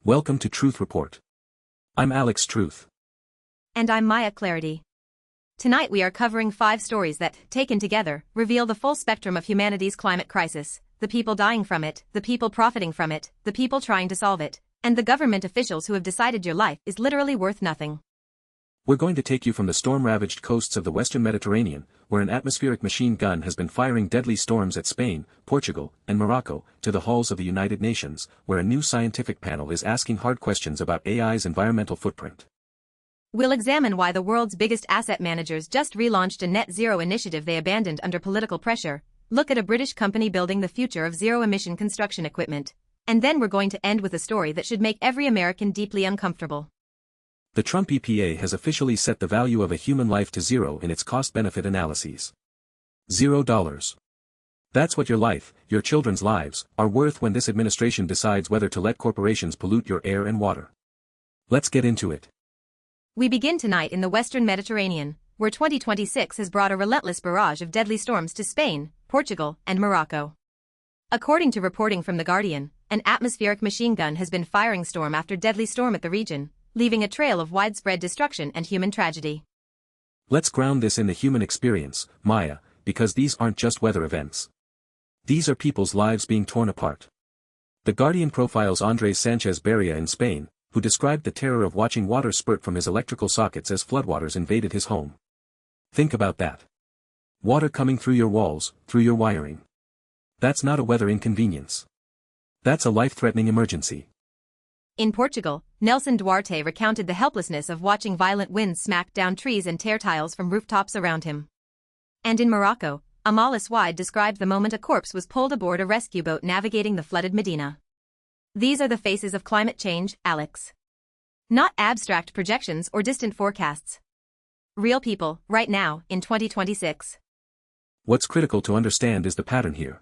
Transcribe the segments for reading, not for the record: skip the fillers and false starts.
Welcome to Truth Report. I'm Alex Truth. And I'm Maya Clarity. Tonight we are covering 5 stories that, taken together, reveal the full spectrum of humanity's climate crisis, the people dying from it, the people profiting from it, the people trying to solve it, and the government officials who have decided your life is literally worth nothing. We're going to take you from the storm-ravaged coasts of the Western Mediterranean, where an atmospheric machine gun has been firing deadly storms at Spain, Portugal, and Morocco, to the halls of the United Nations, where a new scientific panel is asking hard questions about AI's environmental footprint. We'll examine why the world's biggest asset managers just relaunched a net zero initiative they abandoned under political pressure, look at a British company building the future of zero-emission construction equipment, and then we're going to end with a story that should make every American deeply uncomfortable. The Trump EPA has officially set the value of a human life to zero in its cost-benefit analyses. $0. That's what your life, your children's lives, are worth when this administration decides whether to let corporations pollute your air and water. Let's get into it. We begin tonight in the Western Mediterranean, where 2026 has brought a relentless barrage of deadly storms to Spain, Portugal, and Morocco. According to reporting from The Guardian, an atmospheric machine gun has been firing storm after deadly storm at the region, leaving a trail of widespread destruction and human tragedy. Let's ground this in the human experience, Maya, because these aren't just weather events. These are people's lives being torn apart. The Guardian profiles Andres Sanchez Beria in Spain, who described the terror of watching water spurt from his electrical sockets as floodwaters invaded his home. Think about that. Water coming through your walls, through your wiring. That's not a weather inconvenience. That's a life-threatening emergency. In Portugal, Nelson Duarte recounted the helplessness of watching violent winds smack down trees and tear tiles from rooftops around him. And in Morocco, Amal Aswad described the moment a corpse was pulled aboard a rescue boat navigating the flooded Medina. These are the faces of climate change, Alex. Not abstract projections or distant forecasts. Real people, right now, in 2026. What's critical to understand is the pattern here.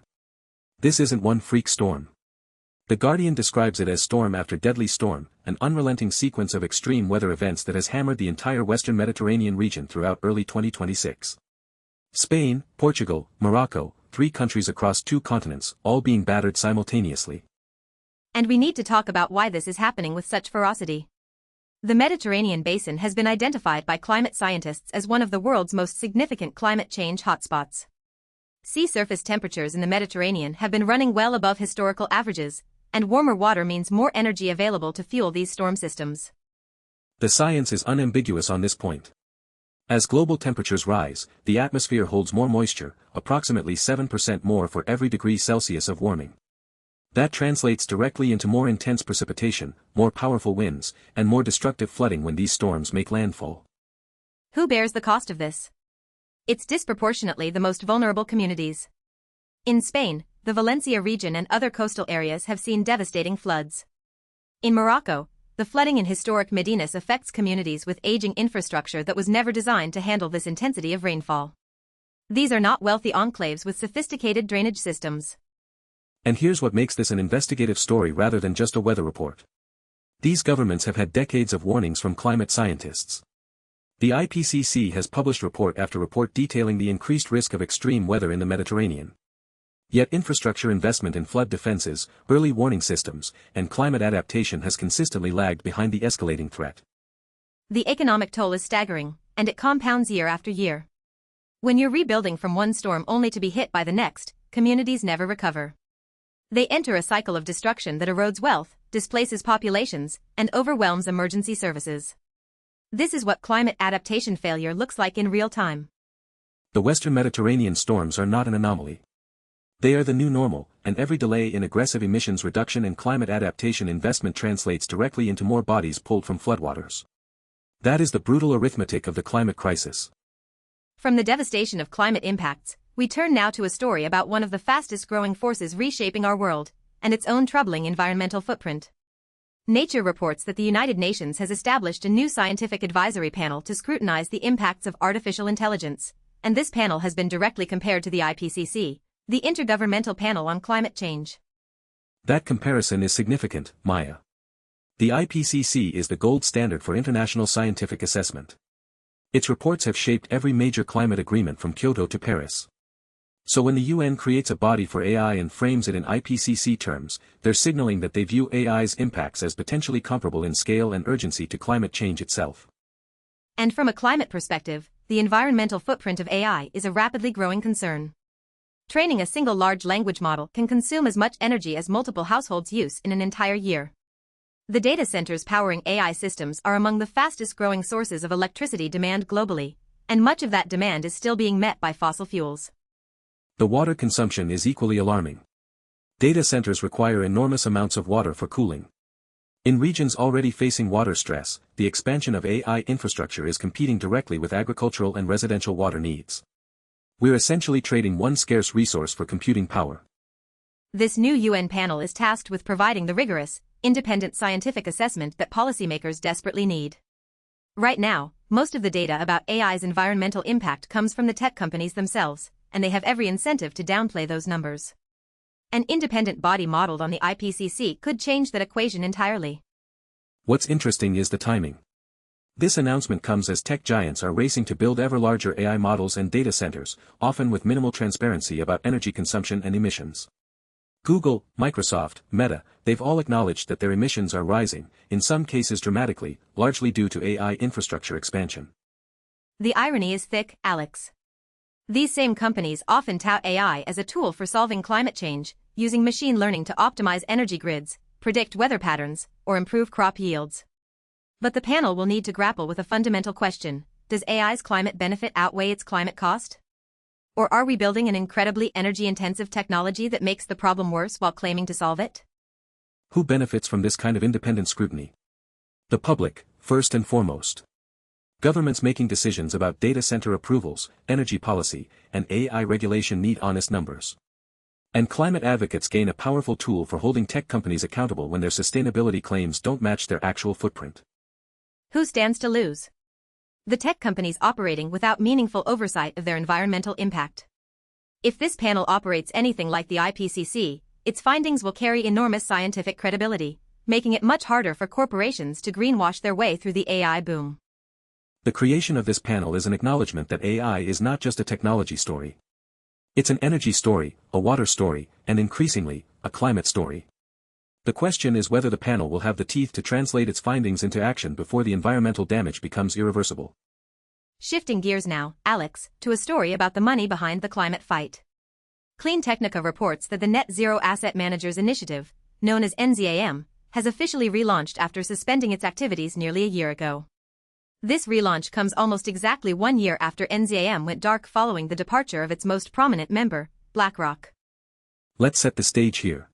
This isn't one freak storm. The Guardian describes it as storm after deadly storm, an unrelenting sequence of extreme weather events that has hammered the entire Western Mediterranean region throughout early 2026. Spain, Portugal, Morocco, 3 countries across 2 continents, all being battered simultaneously. And we need to talk about why this is happening with such ferocity. The Mediterranean basin has been identified by climate scientists as one of the world's most significant climate change hotspots. Sea surface temperatures in the Mediterranean have been running well above historical averages, and warmer water means more energy available to fuel these storm systems. The science is unambiguous on this point. As global temperatures rise, the atmosphere holds more moisture, approximately 7% more for every degree Celsius of warming. That translates directly into more intense precipitation, more powerful winds, and more destructive flooding when these storms make landfall. Who bears the cost of this? It's disproportionately the most vulnerable communities. In Spain, the Valencia region and other coastal areas have seen devastating floods. In Morocco, the flooding in historic Medinas affects communities with aging infrastructure that was never designed to handle this intensity of rainfall. These are not wealthy enclaves with sophisticated drainage systems. And here's what makes this an investigative story rather than just a weather report. These governments have had decades of warnings from climate scientists. The IPCC has published report after report detailing the increased risk of extreme weather in the Mediterranean. Yet infrastructure investment in flood defenses, early warning systems, and climate adaptation has consistently lagged behind the escalating threat. The economic toll is staggering, and it compounds year after year. When you're rebuilding from one storm only to be hit by the next, communities never recover. They enter a cycle of destruction that erodes wealth, displaces populations, and overwhelms emergency services. This is what climate adaptation failure looks like in real time. The Western Mediterranean storms are not an anomaly. They are the new normal, and every delay in aggressive emissions reduction and climate adaptation investment translates directly into more bodies pulled from floodwaters. That is the brutal arithmetic of the climate crisis. From the devastation of climate impacts, we turn now to a story about one of the fastest-growing forces reshaping our world, and its own troubling environmental footprint. Nature reports that the United Nations has established a new scientific advisory panel to scrutinize the impacts of artificial intelligence, and this panel has been directly compared to the IPCC, the Intergovernmental Panel on Climate Change. That comparison is significant, Maya. The IPCC is the gold standard for international scientific assessment. Its reports have shaped every major climate agreement from Kyoto to Paris. So when the UN creates a body for AI and frames it in IPCC terms, they're signaling that they view AI's impacts as potentially comparable in scale and urgency to climate change itself. And from a climate perspective, the environmental footprint of AI is a rapidly growing concern. Training a single large language model can consume as much energy as multiple households use in an entire year. The data centers powering AI systems are among the fastest growing sources of electricity demand globally, and much of that demand is still being met by fossil fuels. The water consumption is equally alarming. Data centers require enormous amounts of water for cooling. In regions already facing water stress, the expansion of AI infrastructure is competing directly with agricultural and residential water needs. We're essentially trading one scarce resource for computing power. This new UN panel is tasked with providing the rigorous, independent scientific assessment that policymakers desperately need. Right now, most of the data about AI's environmental impact comes from the tech companies themselves, and they have every incentive to downplay those numbers. An independent body modeled on the IPCC could change that equation entirely. What's interesting is the timing. This announcement comes as tech giants are racing to build ever larger AI models and data centers, often with minimal transparency about energy consumption and emissions. Google, Microsoft, Meta, they've all acknowledged that their emissions are rising, in some cases dramatically, largely due to AI infrastructure expansion. The irony is thick, Alex. These same companies often tout AI as a tool for solving climate change, using machine learning to optimize energy grids, predict weather patterns, or improve crop yields. But the panel will need to grapple with a fundamental question: does AI's climate benefit outweigh its climate cost? Or are we building an incredibly energy-intensive technology that makes the problem worse while claiming to solve it? Who benefits from this kind of independent scrutiny? The public, first and foremost. Governments making decisions about data center approvals, energy policy, and AI regulation need honest numbers. And climate advocates gain a powerful tool for holding tech companies accountable when their sustainability claims don't match their actual footprint. Who stands to lose? The tech companies operating without meaningful oversight of their environmental impact. If this panel operates anything like the IPCC, its findings will carry enormous scientific credibility, making it much harder for corporations to greenwash their way through the AI boom. The creation of this panel is an acknowledgement that AI is not just a technology story. It's an energy story, a water story, and increasingly, a climate story. The question is whether the panel will have the teeth to translate its findings into action before the environmental damage becomes irreversible. Shifting gears now, Alex, to a story about the money behind the climate fight. CleanTechnica reports that the Net Zero Asset Managers Initiative, known as NZAM, has officially relaunched after suspending its activities nearly a year ago. This relaunch comes almost exactly 1 year after NZAM went dark following the departure of its most prominent member, BlackRock. Let's set the stage here.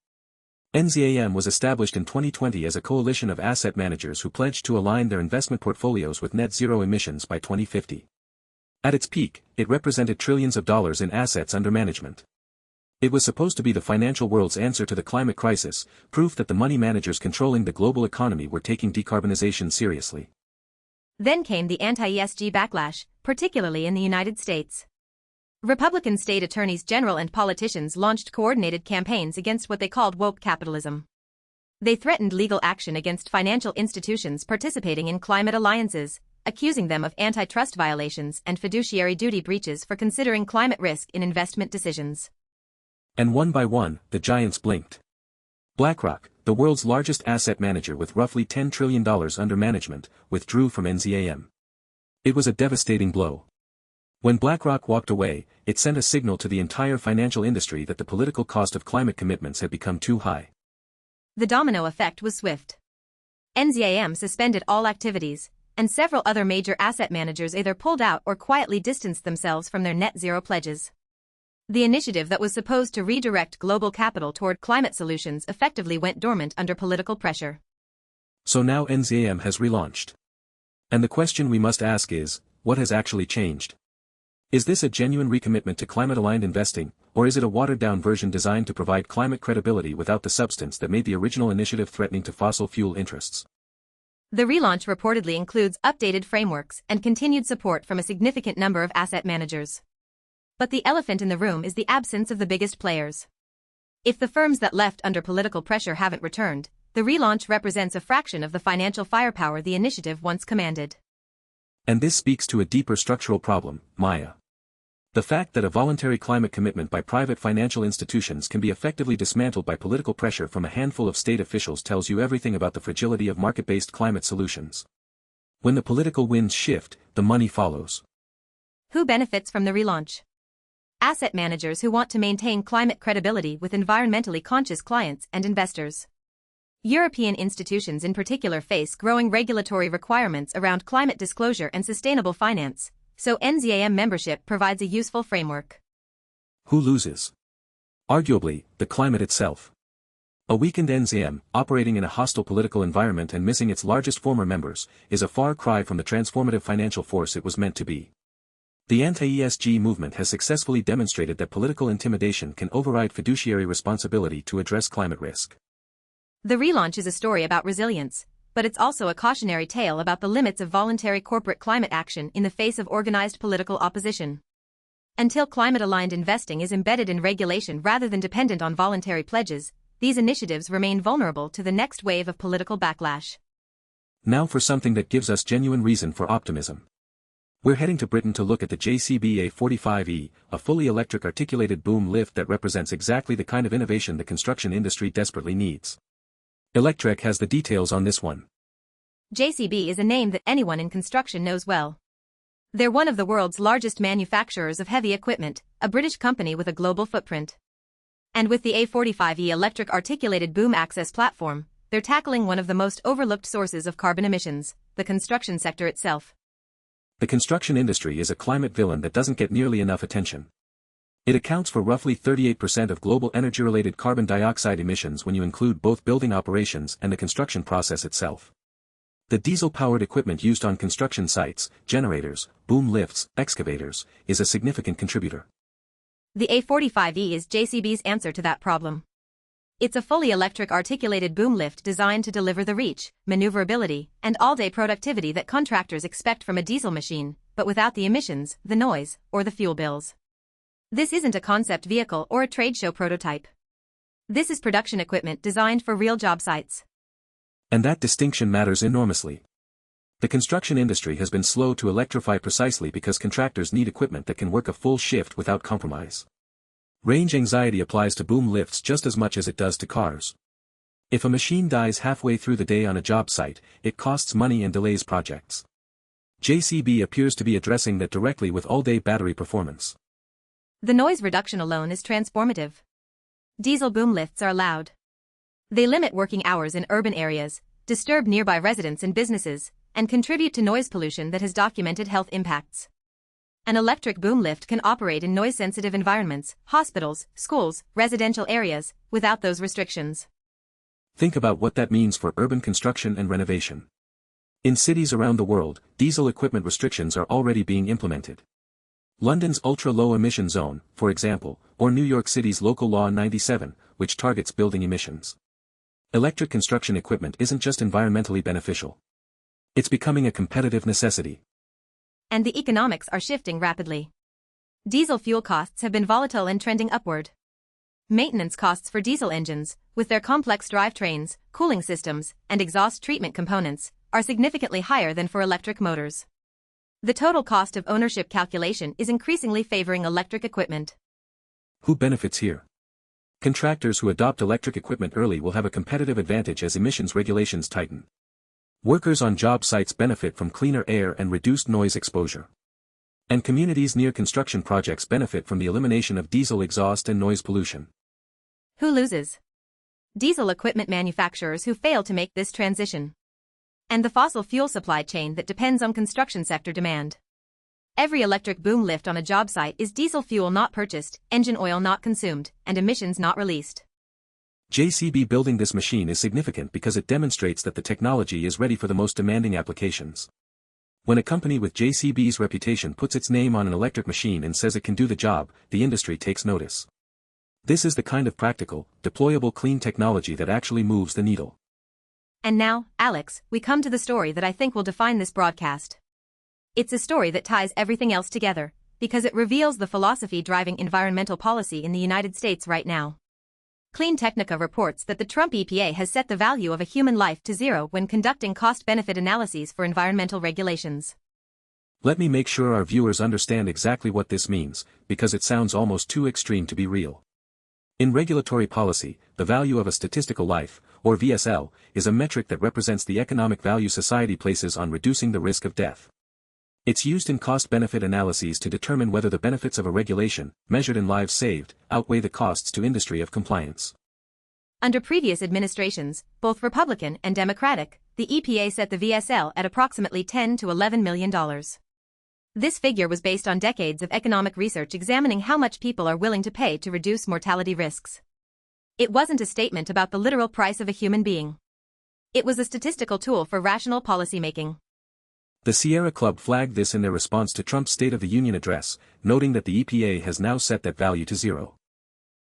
NZAM was established in 2020 as a coalition of asset managers who pledged to align their investment portfolios with net zero emissions by 2050. At its peak, it represented trillions of dollars in assets under management. It was supposed to be the financial world's answer to the climate crisis, proof that the money managers controlling the global economy were taking decarbonization seriously. Then came the anti-ESG backlash, particularly in the United States. Republican state attorneys general and politicians launched coordinated campaigns against what they called woke capitalism. They threatened legal action against financial institutions participating in climate alliances, accusing them of antitrust violations and fiduciary duty breaches for considering climate risk in investment decisions. And one by one, the giants blinked. BlackRock, the world's largest asset manager with roughly $10 trillion under management, withdrew from NZAM. It was a devastating blow. When BlackRock walked away, it sent a signal to the entire financial industry that the political cost of climate commitments had become too high. The domino effect was swift. NZAM suspended all activities, and several other major asset managers either pulled out or quietly distanced themselves from their net zero pledges. The initiative that was supposed to redirect global capital toward climate solutions effectively went dormant under political pressure. So now NZAM has relaunched. And the question we must ask is, what has actually changed? Is this a genuine recommitment to climate-aligned investing, or is it a watered-down version designed to provide climate credibility without the substance that made the original initiative threatening to fossil fuel interests? The relaunch reportedly includes updated frameworks and continued support from a significant number of asset managers. But the elephant in the room is the absence of the biggest players. If the firms that left under political pressure haven't returned, the relaunch represents a fraction of the financial firepower the initiative once commanded. And this speaks to a deeper structural problem, Maya. The fact that a voluntary climate commitment by private financial institutions can be effectively dismantled by political pressure from a handful of state officials tells you everything about the fragility of market-based climate solutions. When the political winds shift, the money follows. Who benefits from the relaunch? Asset managers who want to maintain climate credibility with environmentally conscious clients and investors. European institutions in particular face growing regulatory requirements around climate disclosure and sustainable finance, so NZAM membership provides a useful framework. Who loses? Arguably, the climate itself. A weakened NZAM, operating in a hostile political environment and missing its largest former members, is a far cry from the transformative financial force it was meant to be. The anti-ESG movement has successfully demonstrated that political intimidation can override fiduciary responsibility to address climate risk. The relaunch is a story about resilience, but it's also a cautionary tale about the limits of voluntary corporate climate action in the face of organized political opposition. Until climate-aligned investing is embedded in regulation rather than dependent on voluntary pledges, these initiatives remain vulnerable to the next wave of political backlash. Now for something that gives us genuine reason for optimism. We're heading to Britain to look at the JCB A45E, a fully electric articulated boom lift that represents exactly the kind of innovation the construction industry desperately needs. Electrek has the details on this one. JCB is a name that anyone in construction knows well. They're one of the world's largest manufacturers of heavy equipment, a British company with a global footprint. And with the A45E electric articulated boom access platform, they're tackling one of the most overlooked sources of carbon emissions, the construction sector itself. The construction industry is a climate villain that doesn't get nearly enough attention. It accounts for roughly 38% of global energy-related carbon dioxide emissions when you include both building operations and the construction process itself. The diesel-powered equipment used on construction sites, generators, boom lifts, excavators, is a significant contributor. The A45E is JCB's answer to that problem. It's a fully electric articulated boom lift designed to deliver the reach, maneuverability, and all-day productivity that contractors expect from a diesel machine, but without the emissions, the noise, or the fuel bills. This isn't a concept vehicle or a trade show prototype. This is production equipment designed for real job sites. And that distinction matters enormously. The construction industry has been slow to electrify precisely because contractors need equipment that can work a full shift without compromise. Range anxiety applies to boom lifts just as much as it does to cars. If a machine dies halfway through the day on a job site, it costs money and delays projects. JCB appears to be addressing that directly with all-day battery performance. The noise reduction alone is transformative. Diesel boom lifts are loud. They limit working hours in urban areas, disturb nearby residents and businesses, and contribute to noise pollution that has documented health impacts. An electric boom lift can operate in noise-sensitive environments, hospitals, schools, residential areas, without those restrictions. Think about what that means for urban construction and renovation. In cities around the world, diesel equipment restrictions are already being implemented. London's ultra-low emission zone, for example, or New York City's Local Law 97, which targets building emissions. Electric construction equipment isn't just environmentally beneficial. It's becoming a competitive necessity. And the economics are shifting rapidly. Diesel fuel costs have been volatile and trending upward. Maintenance costs for diesel engines, with their complex drivetrains, cooling systems, and exhaust treatment components, are significantly higher than for electric motors. The total cost of ownership calculation is increasingly favoring electric equipment. Who benefits here? Contractors who adopt electric equipment early will have a competitive advantage as emissions regulations tighten. Workers on job sites benefit from cleaner air and reduced noise exposure. And communities near construction projects benefit from the elimination of diesel exhaust and noise pollution. Who loses? Diesel equipment manufacturers who fail to make this transition. And the fossil fuel supply chain that depends on construction sector demand. Every electric boom lift on a job site is diesel fuel not purchased, engine oil not consumed, and emissions not released. JCB building this machine is significant because it demonstrates that the technology is ready for the most demanding applications. When a company with JCB's reputation puts its name on an electric machine and says it can do the job, the industry takes notice. This is the kind of practical, deployable clean technology that actually moves the needle. And now, Alex, we come to the story that I think will define this broadcast. It's a story that ties everything else together, because it reveals the philosophy driving environmental policy in the United States right now. CleanTechnica reports that the Trump EPA has set the value of a human life to zero when conducting cost-benefit analyses for environmental regulations. Let me make sure our viewers understand exactly what this means, because it sounds almost too extreme to be real. In regulatory policy, the value of a statistical life, or VSL, is a metric that represents the economic value society places on reducing the risk of death. It's used in cost-benefit analyses to determine whether the benefits of a regulation, measured in lives saved, outweigh the costs to industry of compliance. Under previous administrations, both Republican and Democratic, the EPA set the VSL at approximately $10 to $11 million. This figure was based on decades of economic research examining how much people are willing to pay to reduce mortality risks. It wasn't a statement about the literal price of a human being. It was a statistical tool for rational policymaking. The Sierra Club flagged this in their response to Trump's State of the Union address, noting that the EPA has now set that value to zero.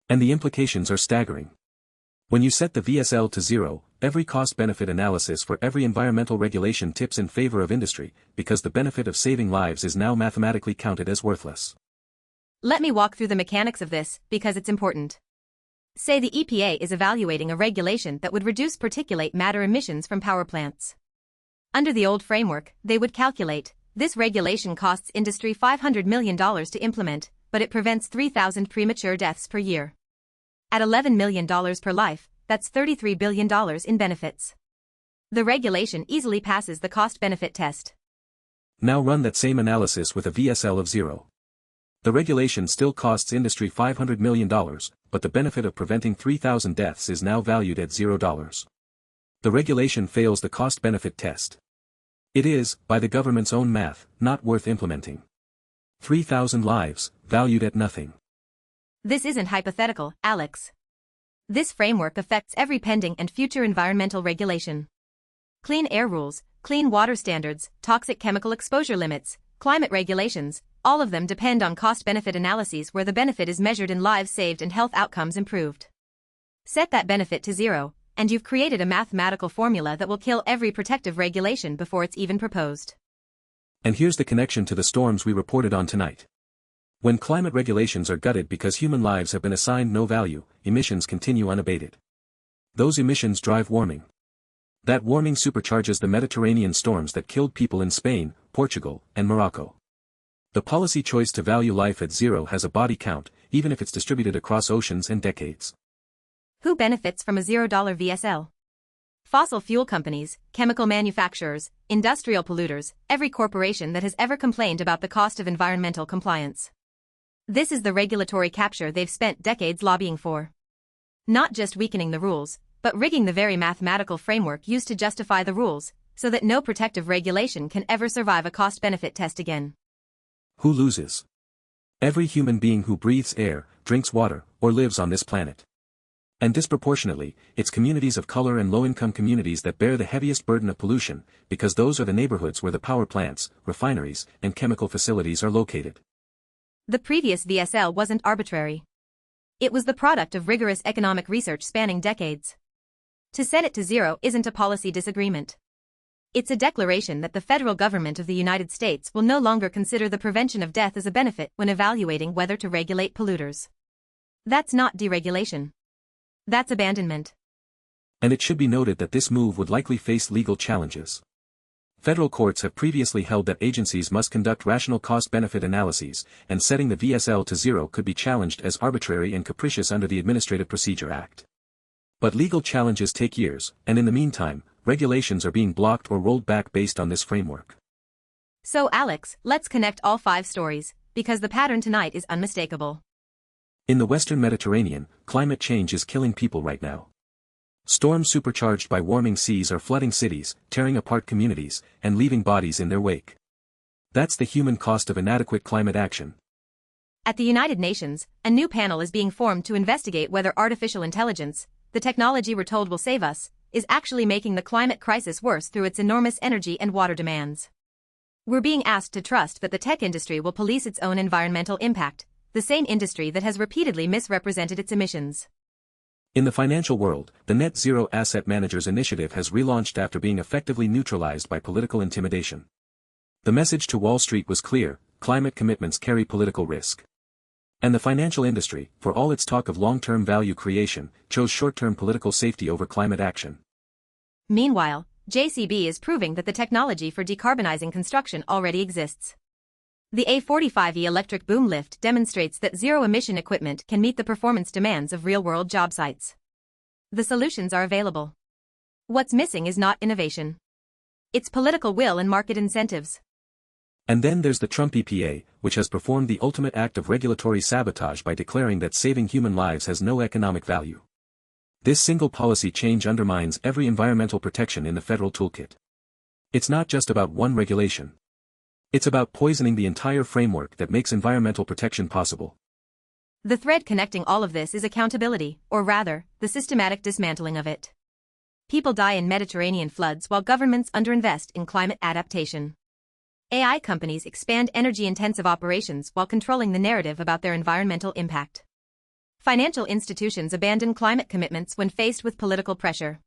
And the implications are staggering. When you set the VSL to zero, every cost-benefit analysis for every environmental regulation tips in favor of industry, because the benefit of saving lives is now mathematically counted as worthless. Let me walk through the mechanics of this, because it's important. Say the EPA is evaluating a regulation that would reduce particulate matter emissions from power plants. Under the old framework, they would calculate, this regulation costs industry $500 million to implement, but it prevents 3,000 premature deaths per year. At $11 million per life, that's $33 billion in benefits. The regulation easily passes the cost-benefit test. Now run that same analysis with a VSL of zero. The regulation still costs industry $500 million, but the benefit of preventing 3,000 deaths is now valued at $0. The regulation fails the cost-benefit test. It is, by the government's own math, not worth implementing. 3,000 lives, valued at nothing. This isn't hypothetical, Alex. This framework affects every pending and future environmental regulation. Clean air rules, clean water standards, toxic chemical exposure limits, climate regulations, all of them depend on cost-benefit analyses where the benefit is measured in lives saved and health outcomes improved. Set that benefit to zero, and you've created a mathematical formula that will kill every protective regulation before it's even proposed. And here's the connection to the storms we reported on tonight. When climate regulations are gutted because human lives have been assigned no value, emissions continue unabated. Those emissions drive warming. That warming supercharges the Mediterranean storms that killed people in Spain, Portugal, and Morocco. The policy choice to value life at zero has a body count, even if it's distributed across oceans and decades. Who benefits from a $0 VSL? Fossil fuel companies, chemical manufacturers, industrial polluters, every corporation that has ever complained about the cost of environmental compliance. This is the regulatory capture they've spent decades lobbying for. Not just weakening the rules, but rigging the very mathematical framework used to justify the rules, so that no protective regulation can ever survive a cost-benefit test again. Who loses? Every human being who breathes air, drinks water, or lives on this planet. And disproportionately, it's communities of color and low-income communities that bear the heaviest burden of pollution, because those are the neighborhoods where the power plants, refineries, and chemical facilities are located. The previous VSL wasn't arbitrary. It was the product of rigorous economic research spanning decades. To set it to zero isn't a policy disagreement. It's a declaration that the federal government of the United States will no longer consider the prevention of death as a benefit when evaluating whether to regulate polluters. That's not deregulation. That's abandonment. And it should be noted that this move would likely face legal challenges. Federal courts have previously held that agencies must conduct rational cost-benefit analyses, and setting the VSL to zero could be challenged as arbitrary and capricious under the Administrative Procedure Act. But legal challenges take years, and in the meantime, regulations are being blocked or rolled back based on this framework. So Alex, let's connect all 5 stories, because the pattern tonight is unmistakable. In the Western Mediterranean, climate change is killing people right now. Storms supercharged by warming seas are flooding cities, tearing apart communities, and leaving bodies in their wake. That's the human cost of inadequate climate action. At the United Nations, a new panel is being formed to investigate whether artificial intelligence, the technology we're told will save us, is actually making the climate crisis worse through its enormous energy and water demands. We're being asked to trust that the tech industry will police its own environmental impact, the same industry that has repeatedly misrepresented its emissions. In the financial world, the Net Zero Asset Managers Initiative has relaunched after being effectively neutralized by political intimidation. The message to Wall Street was clear: climate commitments carry political risk. And the financial industry, for all its talk of long-term value creation, chose short-term political safety over climate action. Meanwhile, JCB is proving that the technology for decarbonizing construction already exists. The A45E electric boom lift demonstrates that zero-emission equipment can meet the performance demands of real-world job sites. The solutions are available. What's missing is not innovation. It's political will and market incentives. And then there's the Trump EPA, which has performed the ultimate act of regulatory sabotage by declaring that saving human lives has no economic value. This single policy change undermines every environmental protection in the federal toolkit. It's not just about one regulation. It's about poisoning the entire framework that makes environmental protection possible. The thread connecting all of this is accountability, or rather, the systematic dismantling of it. People die in Mediterranean floods while governments underinvest in climate adaptation. AI companies expand energy-intensive operations while controlling the narrative about their environmental impact. Financial institutions abandon climate commitments when faced with political pressure.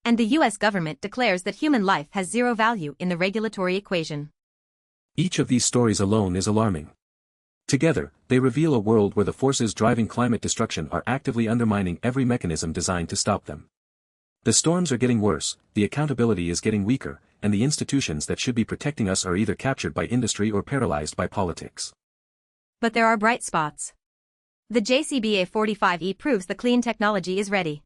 And the US government declares that human life has zero value in the regulatory equation. Each of these stories alone is alarming. Together, they reveal a world where the forces driving climate destruction are actively undermining every mechanism designed to stop them. The storms are getting worse, the accountability is getting weaker, and the institutions that should be protecting us are either captured by industry or paralyzed by politics. But there are bright spots. The JCB A45E proves the clean technology is ready.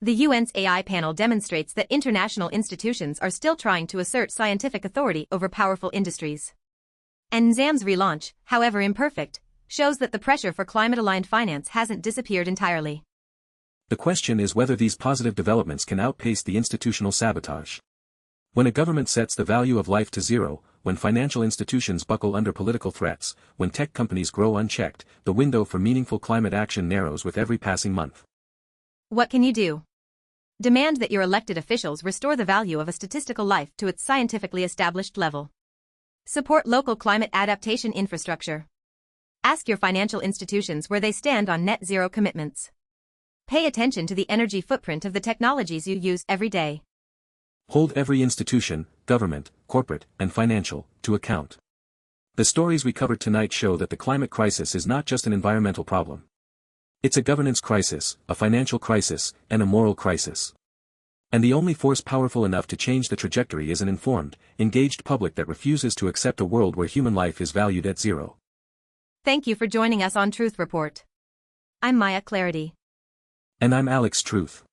The UN's AI panel demonstrates that international institutions are still trying to assert scientific authority over powerful industries. And NZAM's relaunch, however imperfect, shows that the pressure for climate-aligned finance hasn't disappeared entirely. The question is whether these positive developments can outpace the institutional sabotage. When a government sets the value of life to zero, when financial institutions buckle under political threats, when tech companies grow unchecked, the window for meaningful climate action narrows with every passing month. What can you do? Demand that your elected officials restore the value of a statistical life to its scientifically established level. Support local climate adaptation infrastructure. Ask your financial institutions where they stand on net zero commitments. Pay attention to the energy footprint of the technologies you use every day. Hold every institution, government, corporate, and financial, to account. The stories we covered tonight show that the climate crisis is not just an environmental problem. It's a governance crisis, a financial crisis, and a moral crisis. And the only force powerful enough to change the trajectory is an informed, engaged public that refuses to accept a world where human life is valued at zero. Thank you for joining us on Truth Report. I'm Maya Clarity. And I'm Alex Truth.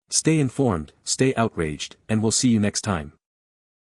Stay informed, stay outraged, and we'll see you next time.